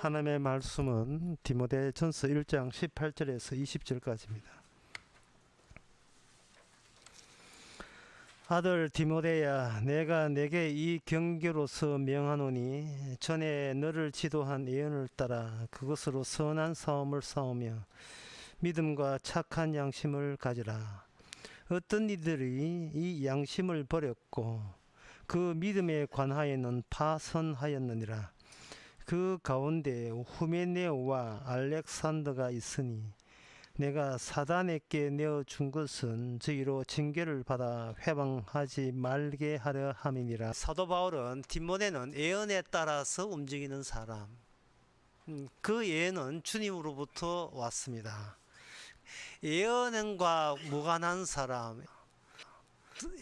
하나님의 말씀은 디모데전서 1장 18절에서 20절까지입니다. 아들 디모데야, 내가 내게 이 경계로서 명하노니 전에 너를 지도한 예언을 따라 그것으로 선한 싸움을 싸우며 믿음과 착한 양심을 가지라. 어떤 이들이 이 양심을 버렸고 그 믿음에 관하여는 파선하였느니라. 그 가운데 후메네오와 알렉산더가 있으니 내가 사단에게 내어준 것은 저희로 징계를 받아 회방하지 말게 하려 함이니라. 사도 바울은 디모데는 예언에 따라서 움직이는 사람, 그 예언은 주님으로부터 왔습니다. 예언과 무관한 사람,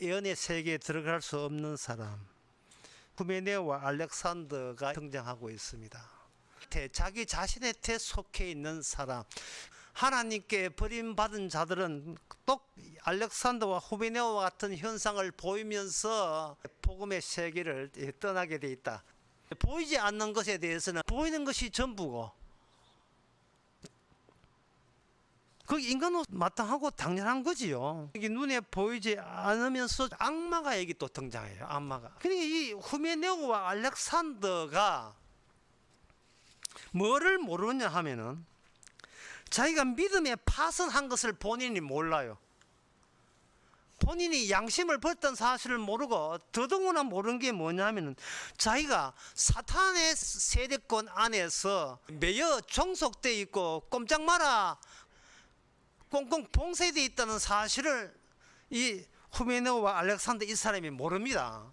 예언의 세계에 들어갈 수 없는 사람, 후메네오와 알렉산더가 등장하고 있습니다. 자기 자신의 태 속해 있는 사람, 하나님께 버림받은 자들은 또 알렉산더와 후메네오와 같은 현상을 보이면서 복음의 세계를 떠나게 돼 있다. 보이지 않는 것에 대해서는 보이는 것이 전부고, 그 인간은 마땅하고 당연한 거지요. 이게 눈에 보이지 않으면서 악마가 여기 또 등장해요. 악마가. 그러니까 이 후메네오와 알렉산더가 뭐를 모르냐 하면은 자기가 믿음에 파선한 것을 본인이 몰라요. 본인이 양심을 버렸던 사실을 모르고 더더구나 모르는 게 뭐냐면은 자기가 사탄의 세대권 안에서 매여 종속되어 있고 꼼짝 마라 꽁꽁 봉쇄되어 있다는 사실을 이 후메네오와 알렉산더 이 사람이 모릅니다.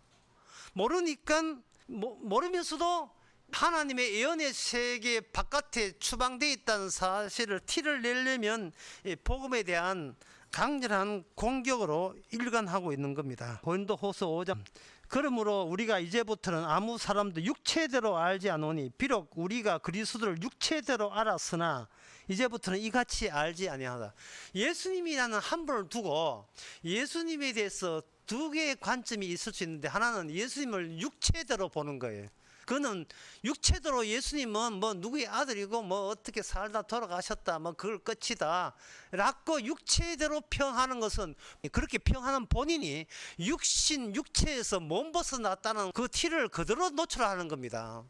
모르니까 모르면서도 하나님의 예언의 세계 바깥에 추방되어 있다는 사실을 티를 내려면 복음에 대한 강렬한 공격으로 일관하고 있는 겁니다. 고린도후서 5장, 그러므로 우리가 이제부터는 아무 사람도 육체대로 알지 않으니 비록 우리가 그리스도를 육체대로 알았으나 이제부터는 이같이 알지 아니하다. 예수님이라는 한 분을 두고 예수님에 대해서 두 개의 관점이 있을 수 있는데, 하나는 예수님을 육체대로 보는 거예요. 그는 육체대로 예수님은 뭐 누구의 아들이고 뭐 어떻게 살다 돌아가셨다 뭐 그걸 끝이다 라고 육체대로 평하는 것은, 그렇게 평하는 본인이 육체에서 못 벗어났다는 그 티를 그대로 노출하는 겁니다.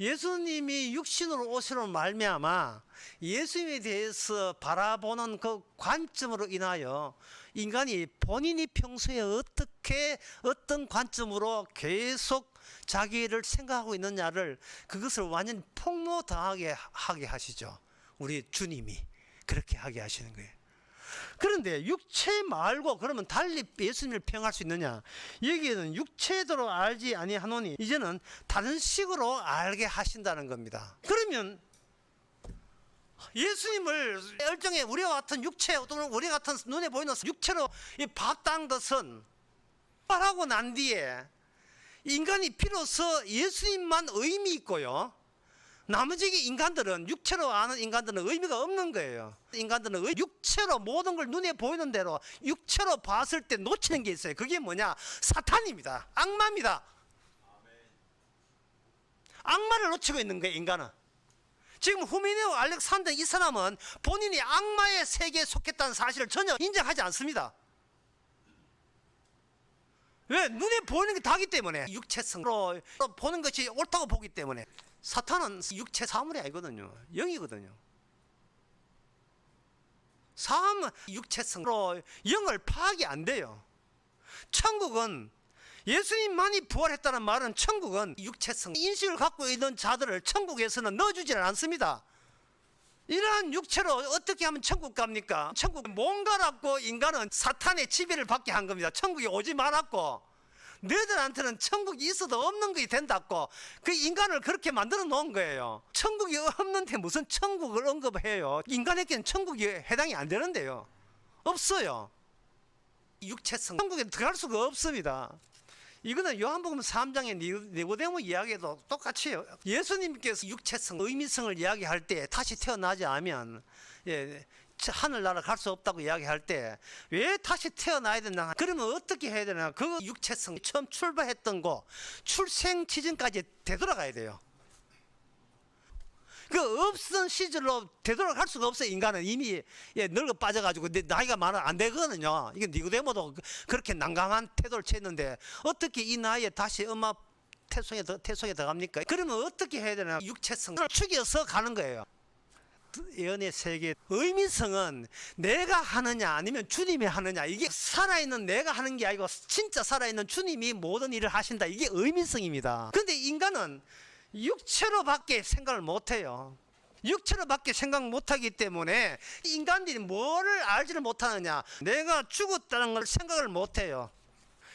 예수님이 육신으로 오시로 말미암아 예수님에 대해서 바라보는 그 관점으로 인하여 인간이 본인이 평소에 어떤 관점으로 계속 자기를 생각하고 있느냐를, 그것을 완전히 폭로당하게 하게 하시죠. 우리 주님이 그렇게 하게 하시는 거예요. 그런데 육체 말고 그러면 달리 예수님을 평할 수 있느냐? 여기에는 육체대로 알지 아니하노니 이제는 다른 식으로 알게 하신다는 겁니다. 그러면 예수님을 일종의 우리와 같은 육체 또는 우리 같은 눈에 보이는 육체로 봤다는 것은 말하고 난 뒤에 인간이 비로소 예수님만 의미 있고요, 나머지 인간들은, 육체로 아는 인간들은 의미가 없는 거예요. 인간들은 육체로 모든 걸 눈에 보이는 대로 육체로 봤을 때 놓치는 게 있어요. 그게 뭐냐? 사탄입니다. 악마입니다. 악마를 놓치고 있는 거예요, 인간은. 지금 후메네오 알렉산더 이 사람은 본인이 악마의 세계에 속했다는 사실을 전혀 인정하지 않습니다. 왜? 눈에 보이는 게 다기 때문에, 육체성으로 보는 것이 옳다고 보기 때문에. 사탄은 육체 사물이 아니거든요. 영이거든요. 사함은 육체성으로 영을 파악이 안 돼요. 천국은, 예수님만이 부활했다는 말은 천국은 육체성, 인식을 갖고 있는 자들을 천국에서는 넣어주지는 않습니다. 이러한 육체로 어떻게 하면 천국 갑니까? 천국 뭔가라고 인간은 사탄의 지배를 받게 한 겁니다. 천국에 오지 말았고 너희들한테는 천국이 있어도 없는 것이 된다고 그 인간을 그렇게 만들어 놓은 거예요. 천국이 없는데 무슨 천국을 언급해요? 인간에게는 천국이 해당이 안 되는데요. 없어요. 육체성, 천국에 들어갈 수가 없습니다. 이거는 요한복음 3장의 니고데모 이야기도 똑같이요. 예수님께서 육체성, 의미성을 이야기할 때 다시 태어나지 않으면 하늘나라 갈 수 없다고 이야기할 때 왜 다시 태어나야 되나? 그러면 어떻게 해야 되나? 그 육체성, 처음 출발했던 거 출생 지점까지 되돌아가야 돼요. 없던 시절로 되돌아갈 수가 없어요. 인간은 이미 늙어 빠져가지고 나이가 많아 안 되거든요. 이게 니고데모도 그렇게 난감한 태도를 취했는데 어떻게 이 나이에 다시 엄마 태송에 들어갑니까? 그러면 어떻게 해야 되나? 육체성을 죽여서 가는 거예요. 예언의 세계 의미성은 내가 하느냐 아니면 주님이 하느냐, 이게 살아있는 내가 하는 게 아니고 진짜 살아있는 주님이 모든 일을 하신다, 이게 의미성입니다. 근데 인간은 육체로밖에 생각을 못해요. 육체로밖에 생각 못하기 때문에 인간들이 뭐를 알지를 못하느냐, 내가 죽었다는 걸 생각을 못해요.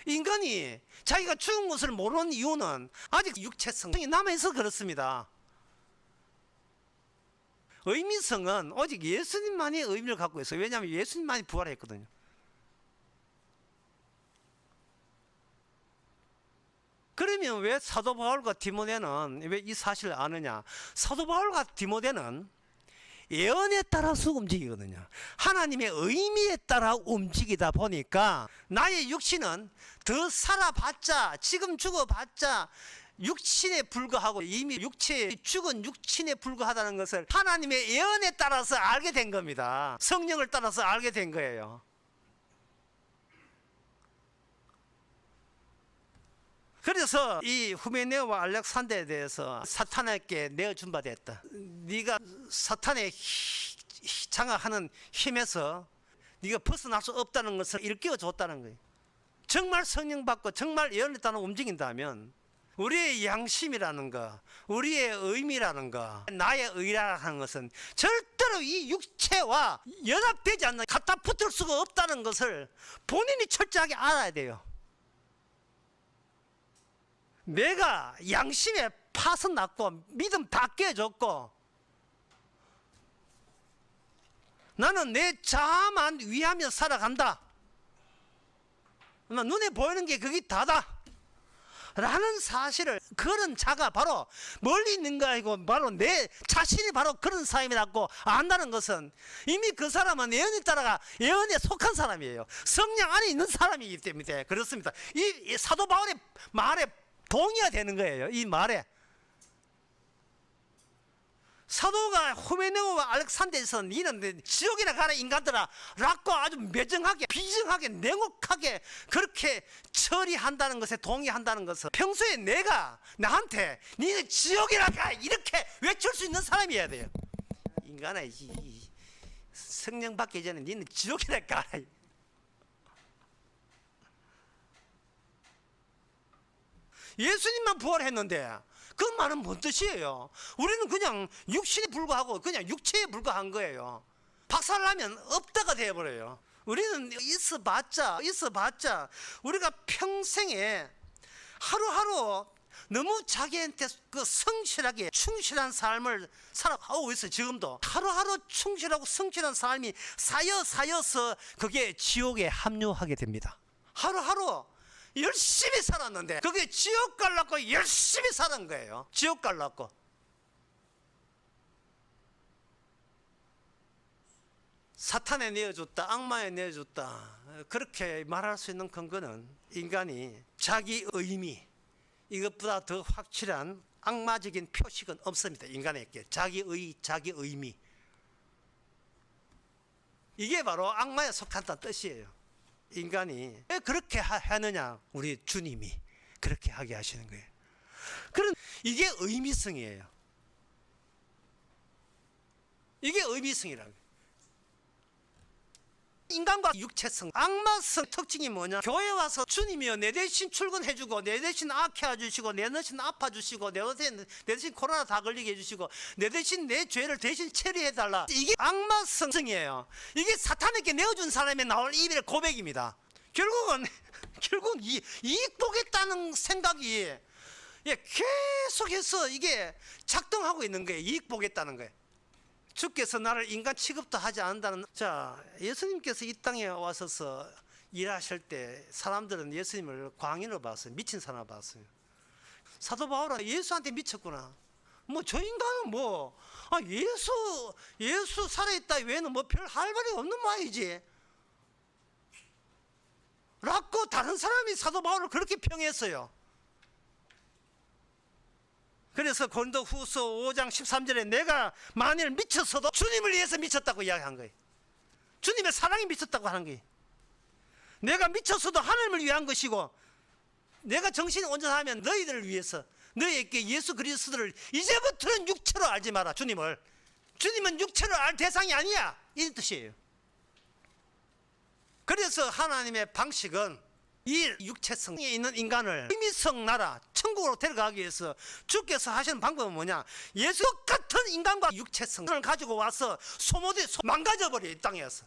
인간이 자기가 죽은 것을 모르는 이유는 아직 육체성이 남아있어서 그렇습니다. 의미성은 오직 예수님만이 의미를 갖고 있어요. 왜냐하면 예수님만이 부활했거든요. 그러면 왜 사도 바울과 디모데는 왜 이 사실을 아느냐? 사도 바울과 디모데는 예언에 따라서 움직이거든요. 하나님의 의미에 따라 움직이다 보니까 나의 육신은 더 살아봤자, 지금 죽어봤자 육신에 불과하고 이미 죽은 육신에 불과하다는 것을 하나님의 예언에 따라서 알게 된 겁니다. 성령을 따라서 알게 된 거예요. 그래서 이 후메네오와 알렉산더에 대해서 사탄에게 내어준 바 됐다. 네가 사탄의 장악하는 힘에서 네가 벗어날 수 없다는 것을 일깨워 줬다는 거예요. 정말 성령 받고 정말 예언에 따라 움직인다면 우리의 양심이라는 거, 우리의 의미라는 거, 나의 의라는 것은 절대로 이 육체와 연합되지 않는, 갖다 붙을 수가 없다는 것을 본인이 철저하게 알아야 돼요. 내가 양심에 파선 났고 믿음 다 깨졌고 나는 내 자아만 위하며 살아간다, 눈에 보이는 게 그게 다다 라는 사실을, 그런 자가 바로 멀리 있는 거 아니고 바로 내 자신이 바로 그런 사람이라고 안다는 것은 이미 그 사람은 예언에 따라가 예언에 속한 사람이에요. 성령 안에 있는 사람이기 때문에 그렇습니다. 이 사도 바울의 말에 동의가 되는 거예요. 이 말에 사도가 후메네오와 알렉산더에서 니는 지옥이나 가라 인간들아 라고 아주 매정하게 비정하게 냉혹하게 그렇게 처리한다는 것에 동의한다는 것은 평소에 내가 나한테 니는 지옥이나 가 이렇게 외칠 수 있는 사람이어야 돼요. 인간아, 성령 받기 전에 니는 지옥이나 가라. 예수님만 부활했는데 그 말은 뭔 뜻이에요? 우리는 그냥 육신에 불과하고 그냥 육체에 불과한 거예요. 박살나면 없다가 되어버려요. 우리는 있어봤자 우리가 평생에 하루하루 너무 자기한테 그 성실하게 충실한 삶을 살아가고 있어요. 지금도 하루하루 충실하고 성실한 삶이 쌓여서 그게 지옥에 합류하게 됩니다. 하루하루 열심히 살았는데 그게 지옥 갈라고 열심히 사는 거예요. 지옥 갈라고. 사탄에 내어줬다, 악마에 내어줬다, 그렇게 말할 수 있는 근거는 인간이 자기 의미, 이것보다 더 확실한 악마적인 표식은 없습니다. 인간에게 자기 의미, 이게 바로 악마에 속한다는 뜻이에요. 인간이 왜 그렇게 하느냐? 우리 주님이 그렇게 하게 하시는 거예요. 그런 이게 의미성이에요. 이게 의미성이라고. 인간과 육체성, 악마성 특징이 뭐냐? 교회 와서 주님이여 내 대신 출근해주고 내 대신 악해 해주시고 내 대신 아파주시고 내 대신 코로나 다 걸리게 해주시고 내 대신 내 죄를 대신 처리해달라, 이게 악마성이에요. 이게 사탄에게 내어준 사람이 나올 이별의 고백입니다. 결국은 이익 보겠다는 생각이 계속해서 이게 작동하고 있는 거예요. 이익 보겠다는 거예요. 주께서 나를 인간 취급도 하지 않는다는. 자, 예수님께서 이 땅에 와서서 일하실 때 사람들은 예수님을 광인으로 봤어요. 미친 사람 봤어요. 사도 바울은 예수한테 미쳤구나. 저 인간은 예수 살아있다 외에는 별 할 말이 없는 모양이지 라고 다른 사람이 사도 바울을 그렇게 평했어요. 그래서 고린도후서 5장 13절에 내가 만일 미쳤어도 주님을 위해서 미쳤다고 이야기한 거예요. 주님의 사랑이 미쳤다고 하는 거예요. 내가 미쳤어도 하나님을 위한 것이고, 내가 정신이 온전하면 너희들을 위해서, 너희에게 예수 그리스도를 이제부터는 육체로 알지 마라. 주님은 육체로 알 대상이 아니야, 이런 뜻이에요. 그래서 하나님의 방식은 이 육체성에 있는 인간을 의미성 나라 천국으로 데려가기 위해서 주께서 하시는 방법은 뭐냐? 예수 같은 인간과 육체성을 가지고 와서 소모돼 망가져버려요. 이 땅에서.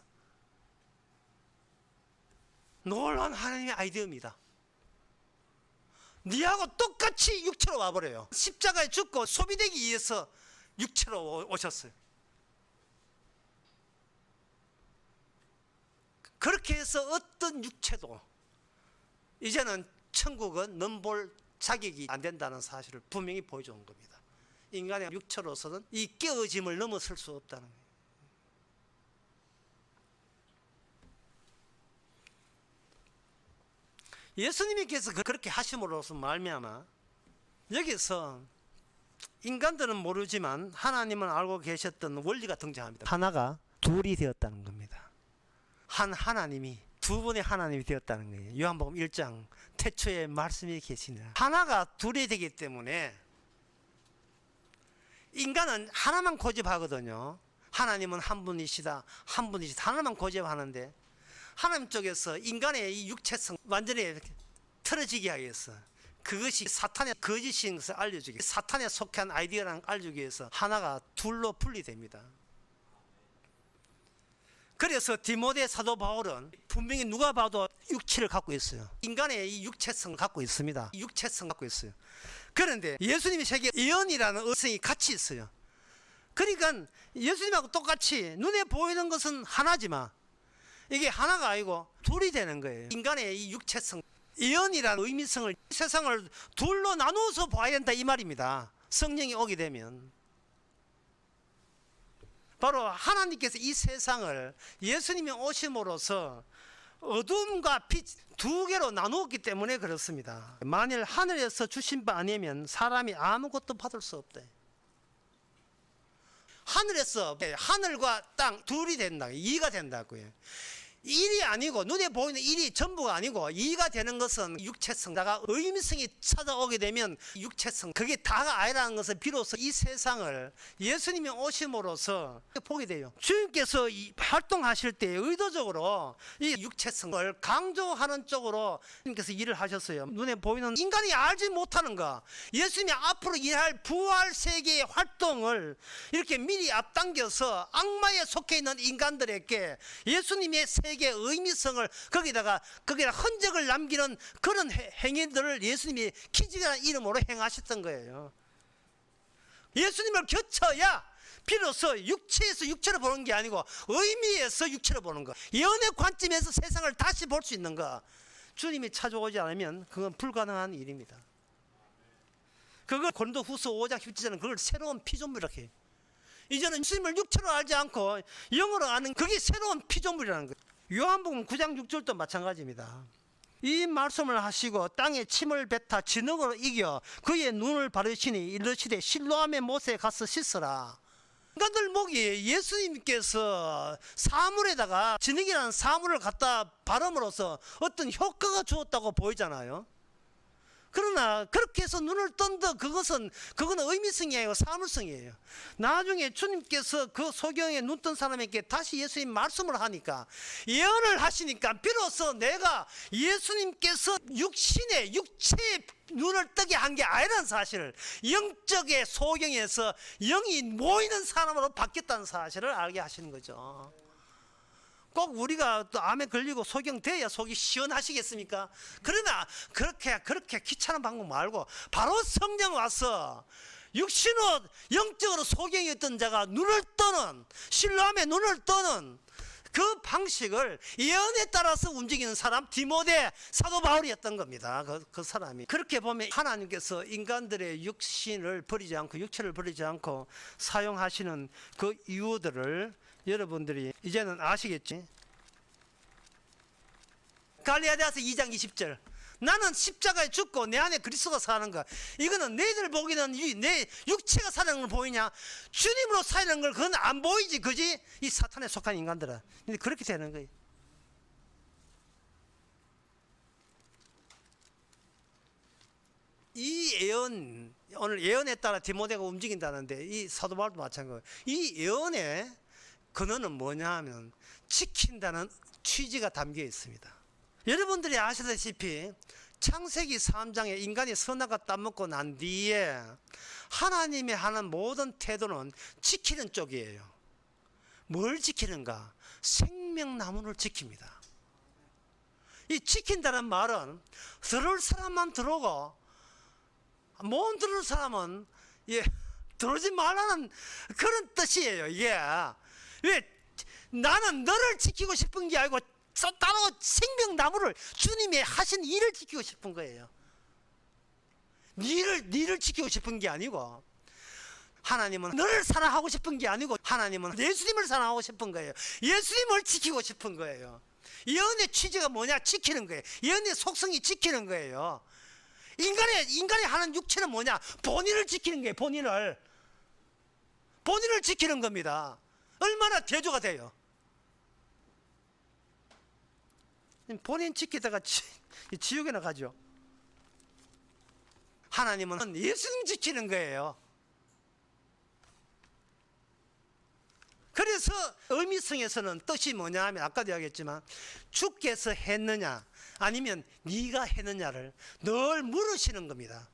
놀라운 하나님의 아이디어입니다. 니하고 똑같이 육체로 와버려요. 십자가에 죽고 소비되기 위해서 육체로 오셨어요. 그렇게 해서 어떤 육체도 이제는 천국은 넘볼 자격이 안 된다는 사실을 분명히 보여주는 겁니다. 인간의 육체로서는 이 깨어짐을 넘어설 수 없다는 거예요. 예수님께서 그렇게 하심으로써 말미암아 여기서 인간들은 모르지만 하나님은 알고 계셨던 원리가 등장합니다. 하나가 둘이 되었다는 겁니다. 한 하나님이 두 분의 하나님이 되었다는 거예요. 요한복음 1장 태초에 말씀이 계시니라. 하나가 둘이 되기 때문에 인간은 하나만 고집하거든요. 하나님은 한 분이시다, 한 분이시다, 하나만 고집하는데 하나님 쪽에서 인간의 이 육체성 완전히 이렇게 틀어지게 하기 위해서, 그것이 사탄의 거짓인 것을 알려주기 위해서, 사탄에 속한 아이디어라는 걸 알려주기 위해서 하나가 둘로 분리됩니다. 그래서 디모데 사도 바울은 분명히 누가 봐도 육체를 갖고 있어요. 인간의 이 육체성을 갖고 있습니다. 육체성 갖고 있어요. 그런데 예수님이 세계 예언이라는 의성이 같이 있어요. 그러니까 예수님하고 똑같이 눈에 보이는 것은 하나지만 이게 하나가 아니고 둘이 되는 거예요. 인간의 이 육체성, 예언이라는 의미성을 세상을 둘로 나누어서 봐야 된다 이 말입니다. 성령이 오게 되면. 바로 하나님께서 이 세상을 예수님이 오심으로써 어둠과 빛 두 개로 나누었기 때문에 그렇습니다. 만일 하늘에서 주신 바 아니면 사람이 아무것도 받을 수 없다. 하늘에서 하늘과 땅 둘이 된다, 이가 된다고요. 일이 아니고 눈에 보이는 일이 전부가 아니고 이가 되는 것은 육체성, 다가 의미성이 찾아오게 되면 육체성, 그게 다가 아니라는 것은 비로소 이 세상을 예수님이 오심으로써 보게 돼요. 주님께서 활동하실 때 의도적으로 이 육체성을 강조하는 쪽으로 주님께서 일을 하셨어요. 눈에 보이는 인간이 알지 못하는 거, 예수님이 앞으로 일할 부활 세계의 활동을 이렇게 미리 앞당겨서 악마에 속해 있는 인간들에게 예수님의 세계의 의미성을 거기다가 흔적을 남기는 그런 행위들을 예수님이 기적이라는 이름으로 행하셨던 거예요. 예수님을 겨쳐야 비로소 육체에서 육체를 보는 게 아니고 의미에서 육체를 보는 거, 예언의 관점에서 세상을 다시 볼 수 있는 거. 주님이 찾아오지 않으면 그건 불가능한 일입니다. 그걸 고린도후서 5장 17절은 그걸 새로운 피조물이라고 해요. 이제는 주님을 육체로 알지 않고 영으로 아는 그게 새로운 피조물이라는 거예요. 요한복음 9장 6절도 마찬가지입니다. 이 말씀을 하시고 땅에 침을 뱉어 진흙으로 이겨 그의 눈을 바르시니 이르시되 실로암의 못에 가서 씻으라. 인간들 보기에 예수님께서 사물에다가 진흙이라는 사물을 갖다 바름으로써 어떤 효과가 주었다고 보이잖아요. 그러나 그렇게 해서 눈을 뜬다, 그거는 의미성이 아니고 사물성이에요. 나중에 주님께서 그 소경에 눈 뜬 사람에게 다시 예수님 말씀을 하니까, 예언을 하시니까 비로소 내가 예수님께서 육체의 눈을 뜨게 한 게 아니라는 사실을, 영적의 소경에서 영이 모이는 사람으로 바뀌었다는 사실을 알게 하시는 거죠. 꼭 우리가 또 암에 걸리고 소경돼야 속이 시원하시겠습니까? 그러나 그렇게 귀찮은 방법 말고 바로 성령 와서 육신으로 영적으로 소경이었던 자가 눈을 떠는, 실로암에 눈을 떠는 그 방식을 예언에 따라서 움직이는 사람, 디모데 사도 바울이었던 겁니다. 그 사람이. 그렇게 보면 하나님께서 인간들의 육신을 버리지 않고, 육체를 버리지 않고 사용하시는 그 이유들을 여러분들이 이제는 아시겠지? 갈라디아서 2장 20절, 나는 십자가에 죽고 내 안에 그리스도가 사는 거. 이거는 너희들 보기는 내 육체가 사는 걸 보이냐? 주님으로 사는 걸 그건 안 보이지, 그지? 이 사탄에 속한 인간들은. 근데 그렇게 되는 거예요. 이 예언, 오늘 예언에 따라 디모데가 움직인다는데 이 사도 바울도 마찬가지예요. 이 예언의 근원은 뭐냐 하면 지킨다는 취지가 담겨 있습니다. 여러분들이 아시다시피 창세기 3장에 인간이 선악과 따먹고 난 뒤에 하나님이 하는 모든 태도는 지키는 쪽이에요. 뭘 지키는가? 생명나무를 지킵니다. 이 지킨다는 말은 들을 사람만 들어오고 못 들을 사람은 들어오지 말라는 그런 뜻이에요. 이게 왜 나는 너를 지키고 싶은 게 아니고 따로 생명나무를 주님이 하신 일을 지키고 싶은 거예요. 니를 지키고 싶은 게 아니고 하나님은 너를 사랑하고 싶은 게 아니고 하나님은 예수님을 사랑하고 싶은 거예요. 예수님을 지키고 싶은 거예요. 예언의 취지가 뭐냐? 지키는 거예요. 예언의 속성이 지키는 거예요. 인간이 하는 육체는 뭐냐? 본인을 지키는 거예요. 본인을 지키는 겁니다. 얼마나 대조가 돼요. 본인 지키다가 지옥에 나가죠. 하나님은 예수님 지키는 거예요. 그래서 의미성에서는 뜻이 뭐냐 하면 아까도 이야기했지만 주께서 했느냐 아니면 네가 했느냐를 늘 물으시는 겁니다.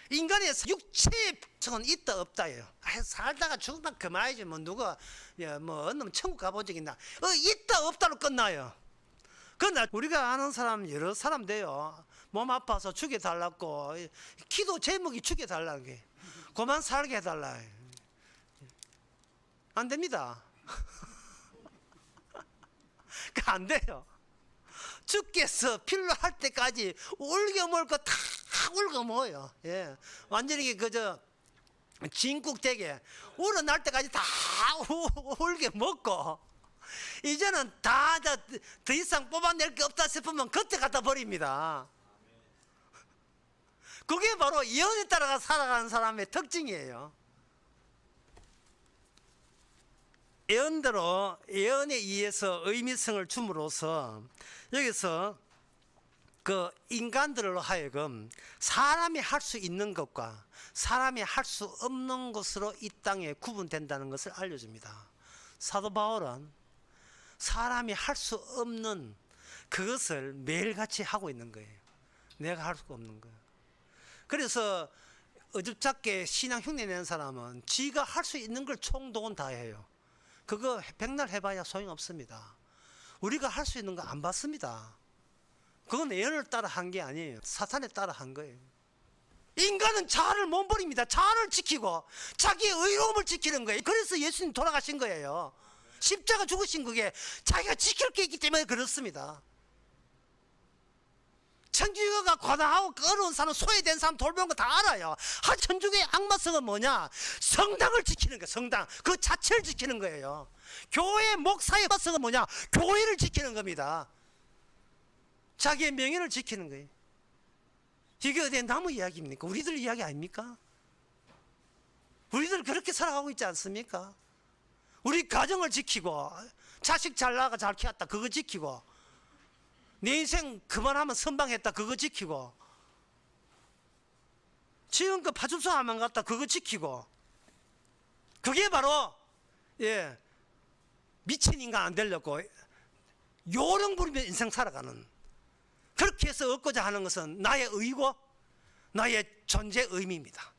인간의 육체의 성은 있다 없다예요. 살다가 죽으면 그만이지 뭐 누가 뭐 어느 천국 가본 적 있나? 있다 없다로 끝나요. 그러나 우리가 아는 사람 여러 사람 돼요. 몸 아파서 죽여달라고 기도 제목이 죽여달라는 게 그만 살게 해달라. 안 됩니다. 안 돼요. 주께서 필요할 때까지 울겨먹을 거 다 울겨먹어요. 예. 완전히 그저 진국되게 우러날 때까지 다 울겨먹고 이제는 다 더 이상 뽑아낼 게 없다 싶으면 그때 갖다 버립니다. 그게 바로 예언에 따라 살아가는 사람의 특징이에요. 예언대로 예언에 의해서 의미성을 줌으로써 여기서 그 인간들로 하여금 사람이 할 수 있는 것과 사람이 할 수 없는 것으로 이 땅에 구분된다는 것을 알려줍니다. 사도 바울은 사람이 할 수 없는 그것을 매일같이 하고 있는 거예요. 내가 할 수가 없는 거예요. 그래서 어줍잖게 신앙 흉내 내는 사람은 지가 할 수 있는 걸 총동원 다 해요. 그거 백날 해봐야 소용없습니다. 우리가 할 수 있는 거 안 받습니다. 그건 예언을 따라 한 게 아니에요. 사탄에 따라 한 거예요. 인간은 자아를 못 버립니다. 자아를 지키고 자기의 의로움을 지키는 거예요. 그래서 예수님 돌아가신 거예요. 십자가 죽으신 그게 자기가 지킬 게 있기 때문에 그렇습니다. 천주교가 과다하고 어려운 사람, 소외된 사람 돌보는 거 다 알아요. 천주교의 악마성은 뭐냐? 성당을 지키는 거예요. 성당 그 자체를 지키는 거예요. 교회 목사의 악마성은 뭐냐? 교회를 지키는 겁니다. 자기의 명예를 지키는 거예요. 이게 어디 나무 이야기입니까? 우리들 이야기 아닙니까? 우리들 그렇게 살아가고 있지 않습니까? 우리 가정을 지키고 자식 잘 나가 잘 키웠다 그거 지키고 내 인생 그만하면 선방했다 그거 지키고 지금껏 파출소 하면 갔다 그거 지키고 그게 바로 미친 인간 안 되려고 요령 부리며 인생 살아가는 그렇게 해서 얻고자 하는 것은 나의 의고 나의 존재 의미입니다.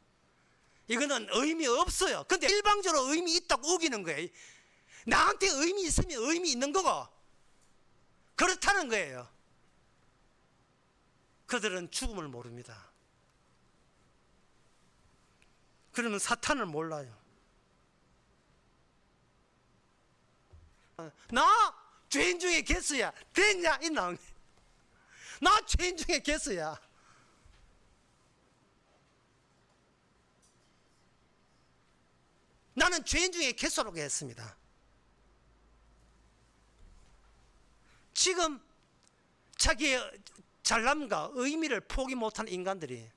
이거는 의미 없어요. 근데 일방적으로 의미 있다고 우기는 거예요. 나한테 의미 있으면 의미 있는 거고 그렇다는 거예요. 그들은 죽음을 모릅니다. 그러면 사탄을 몰라요. 나 죄인 중에 개수야. 됐냐? 있나? 나 죄인 중에 개수야. 나는 죄인 중에 개수라고 했습니다. 지금 자기의 잘남과 의미를 포기 못한 인간들이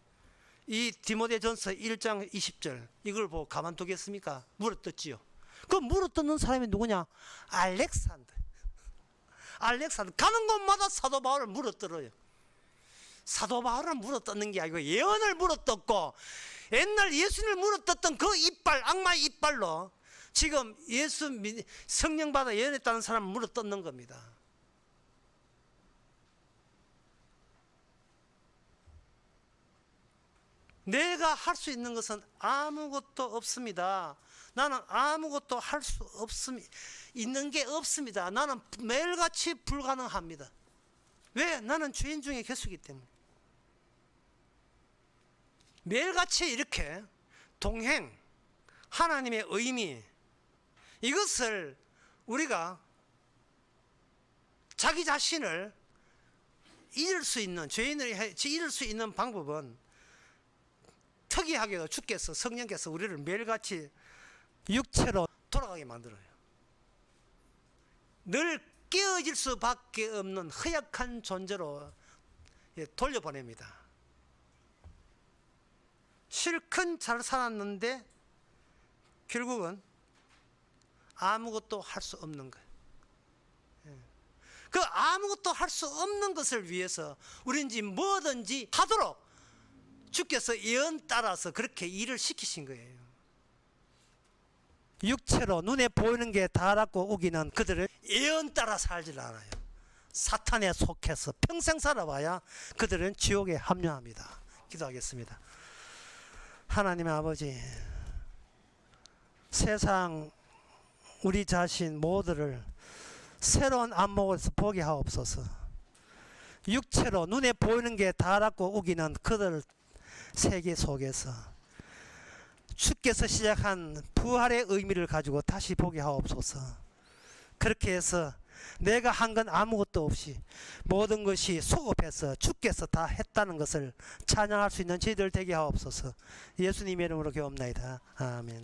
이 디모데전서 1장 20절 이걸 보고 가만두겠습니까? 물어뜯지요. 그 물어뜯는 사람이 누구냐? 알렉산더. 가는 곳마다 사도 바울을 물어뜯어요. 사도 바울을 물어뜯는 게 아니고 예언을 물어뜯고 옛날 예수님을 물어뜯던 그 이빨, 악마의 이빨로 지금 예수 성령 받아 예언했다는 사람을 물어뜯는 겁니다. 내가 할 수 있는 것은 아무것도 없습니다. 나는 아무것도 할 수 있는 게 없습니다. 나는 매일같이 불가능합니다. 왜? 나는 죄인 중에 개수이기 때문에. 매일같이 이렇게 동행, 하나님의 의미, 이것을 우리가 자기 자신을 잃을 수 있는, 죄인을 잃을 수 있는 방법은 특이하게도 주께서, 성령께서 우리를 매일같이 육체로 돌아가게 만들어요. 늘 깨어질 수밖에 없는 허약한 존재로 돌려보냅니다. 실컷 잘 살았는데 결국은 아무것도 할 수 없는 거예요. 그 아무것도 할 수 없는 것을 위해서 우리는 뭐든지 하도록 주께서 예언 따라서 그렇게 일을 시키신 거예요. 육체로 눈에 보이는 게 다라고 우기는 그들은 예언 따라 살질 않아요. 사탄에 속해서 평생 살아봐야 그들은 지옥에 합류합니다. 기도하겠습니다. 하나님의 아버지, 세상 우리 자신 모두를 새로운 안목에서 보게 하옵소서. 육체로 눈에 보이는 게 다라고 우기는 그들 세계 속에서 주께서 시작한 부활의 의미를 가지고 다시 보게 하옵소서. 그렇게 해서 내가 한 건 아무것도 없이 모든 것이 수급해서 주께서 다 했다는 것을 찬양할 수 있는 저희들 되게 하옵소서. 예수님의 이름으로 기도합나이다. 아멘.